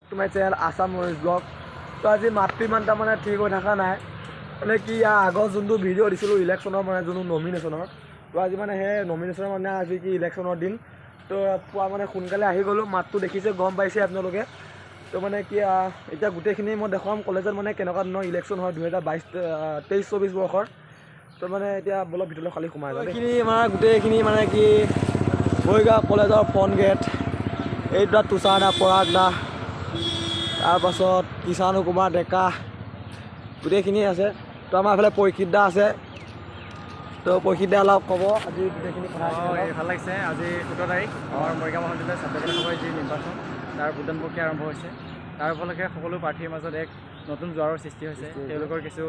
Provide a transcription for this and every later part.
to my channel Assam Noise Vlog. তো আজি মাতটো ইমান তাৰমানে ঠিক হৈ থকা নাই মানে কি আগৰ যোনটো ভিডিঅ' দিছিলোঁ ইলেকশ্যনৰ মানে যোনটো নমিনেশ্যনৰ তো আজি মানে সেই নমিনেশ্যনৰ মানে আজি কি ইলেকশ্যনৰ দিন তো পুৱা মানে সোনকালে আহি গ'লোঁ মাতটো দেখিছে গম পাইছে আপোনালোকে তো মানে কি এতিয়া গোটেইখিনি মই দেখুৱাম কলেজত মানে কেনেকুৱা ধৰণৰ ইলেকশ্যন হয় 2023-24 বৰ্ষৰ তো মানে এতিয়া বলক ভিতৰলৈ খালি সোমাই যাওঁ এইখিনি আমাৰ গোটেইখিনি মানে কি মৰিগাঁও কলেজৰ ফ্ৰণ্ট গেট এই দুটা তুষাৰ দা পৰাগ দা তাৰপাছত কিষাণু কুমাৰ ডেকা গোটেইখিনি আছে তো আমাৰ এইফালে পৰীক্ষিত দা আছে তো পৰীক্ষিত দা অলপ ক'ব আজি গোটেইখিনি কথা ভাল লাগিছে আজি 17 তাৰিখ আমাৰ মৰিগাঁও মহাবিদ্যালয় ছাত্ৰজনৰ সভাৰ যি নিৰ্বাচন তাৰ ভোটদান প্ৰক্ৰিয়া আৰম্ভ হৈছে তাৰ উপলক্ষে সকলো প্ৰাৰ্থীৰ মাজত এক নতুন জোৱাৰৰ সৃষ্টি হৈছে তেওঁলোকৰ কিছু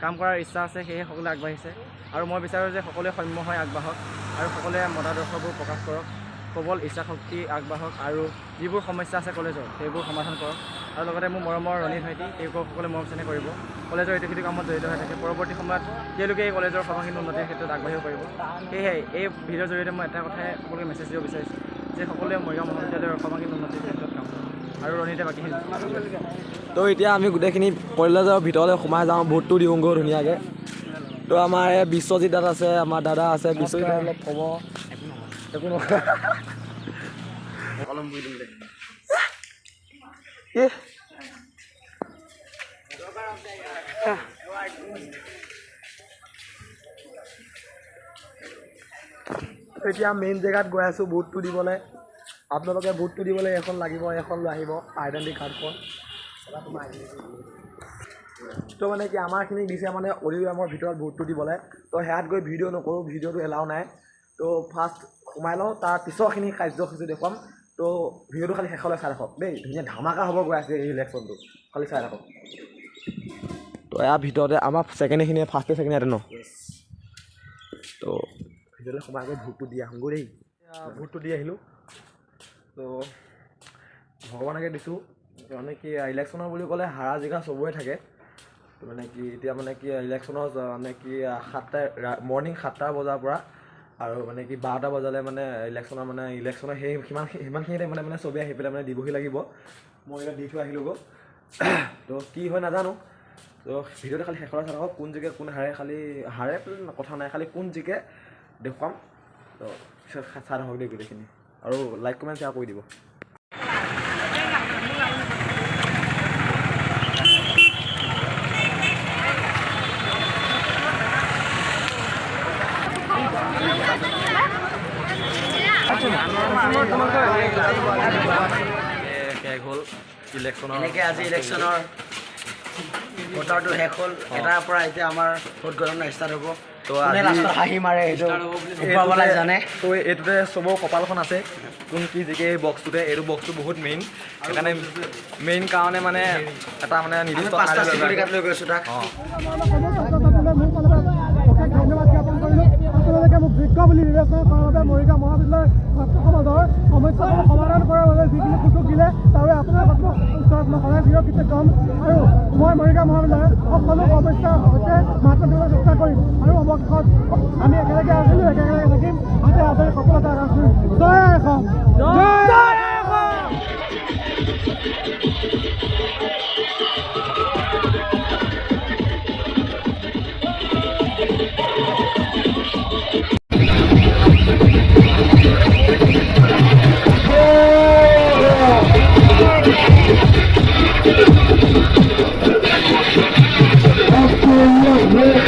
কাম কৰাৰ ইচ্ছা আছে সেয়ে সকলোৱে আগবাঢ়িছে আৰু মই বিচাৰোঁ যে সকলোৱে সৌম্য হৈ আগবাঢ়ক আৰু সকলোৱে মতাদৰ্শবোৰ প্ৰকাশ কৰক প্ৰবল ইচ্ছা শক্তি আগবাঢ়ক আৰু যিবোৰ সমস্যা আছে কলেজৰ সেইবোৰ সমাধান কৰক আৰু লগতে মোৰ মৰমৰ ৰণীত ভাইটি তেওঁলোকক সকলোৱে মৰম চেনেহ কৰিব কলেজৰ ইটো সিটো কামত জড়িত হৈ থাকে পৰৱৰ্তী সময়ত তেওঁলোকে এই কলেজৰ সৰ্বাংগীন উন্নতিৰ ক্ষেত্ৰত আগবাঢ়িব পাৰিব সেয়েহে এই ভিডিঅ'ৰ জৰিয়তে মই এটা কথাই সকলোকে মেছেজ দিব বিচাৰিছোঁ যে সকলোৱে মৰিগাঁও মহাবিদ্যালয়ৰ সৰ্বাংগীন উন্নতিৰ ক্ষেত্ৰত কাম কৰক আৰু ৰণীতে বাকীখিনি তো এতিয়া আমি গোটেইখিনি কলেজৰ ভিতৰলৈ সোমাই যাওঁ ভোটটো দিওঁগৈ ধুনীয়াকৈ তো আমাৰ এই বিশ্বজিৎ দাদা আছে আমাৰ দাদা আছে বিশ্বজিৎ অলপ ক'ব একো নকৰা কলম বুই দিম দে এতিয়া মেইন জেগাত গৈ আছোঁ ভোটটো দিবলৈ আপোনালোকে ভোটটো দিবলৈ এখন লাগিব এখন লৈ আহিব আইডেণ্টি কাৰ্ডখন তো মানে কি আমাৰখিনিক দিছে মানে অডিঅ'গ্ৰামৰ ভিতৰত ভোটটো দিবলৈ তো সেয়াত গৈ ভিডিঅ' নকৰোঁ ভিডিঅ'টো এলাও নাই তো ফাৰ্ষ্ট সোমাই লওঁ তাৰ পিছৰখিনি কাৰ্যসূচী দেখুৱাম তো ভিডিঅ'টো খালি শেষলৈ চাই ৰাখক দেই ধুনীয়া ধামাকা হ'ব গৈ আছে এই ইলেকশ্যনটো খালি চাই ৰাখক তো ইয়াৰ ভিতৰতে আমাৰ ছেকেণ্ডখিনিয়ে ফাৰ্ষ্টে ছেকেণ্ডে ন তো ভিতৰলৈ সোমাই গৈ ভোটটো দি আহোঁগৈ দেই ভোটটো দি আহিলোঁ তো ভগৱানকে দিছোঁ মানে কি ইলেকশ্যনৰ বুলি ক'লে হাৰা জিকা চবৰে থাকে তো মানে কি এতিয়া মানে কি ইলেকশ্যনৰ মানে কি 7টা মৰ্ণিং 7টা বজাৰ পৰা আৰু মানে কি 12টা বজালৈ মানে ইলেকশ্যনৰ সেই সিমানখিনিতে মানে চবেই আহি পেলাই মানে দিবহি লাগিব মই এতিয়া দি থৈ আহিলোঁগৈ তো কি হয় নাজানো তো ভিডিঅ'টো খালি শেষলৈ চাই থাকক কোন জিকে কোন হাৰে খালি হাৰে কথা নাই খালি কোন জিকে দেখুৱাম তো পিছত চাই থাকক দেই গোটেইখিনি আৰু লাইক কমেণ্ট শ্বেয়াৰ কৰি দিব শেষ হ'ল ইলেকশ্যনৰ এনেকৈ আজি ইলেকশ্যনৰ ভোটাৰটো শেষ হ'ল এটাৰ পৰা এতিয়া আমাৰ ভোট গণনা ষ্টাৰ্ট হ'ব তো হাঁহি মাৰে সেইটো ওপৰৱালাই জানে তো এইটোতে চবৰ কপালখন আছে কোন কি জিকে এই বক্সটোতে এইটো বক্সটো বহুত মেইন সেইকাৰণে মেইন কাৰণে মানে এটা মানে নিৰ্দিষ্ট লৈ গৈছোঁ তাক আপোনালোকে মোক যোগ্য বুলি বিবেচনা কৰাৰ বাবে মৰিগাঁও মহাবিদ্যালয়ৰ ছাত্ৰ সমাজৰ সমস্যাবোৰ সমাধান কৰাৰ বাবে যিখিনি সুযোগ দিলে তাৰ আপোনাৰ ওচৰত মই সদায় চিৰকৃতজ্ঞ হ'ম আৰু মই মৰিগাঁও মহাবিদ্যালয়ৰ সকলো সমস্যাৰ সৈতে মাত মাতিবলৈ চেষ্টা কৰিম আৰু অৱশেষত আমি একেলগে আছিলোঁ একেলগে থাকিম হাতে হাতে সফলতা আছোঁ জয় অসম জয় Yeah.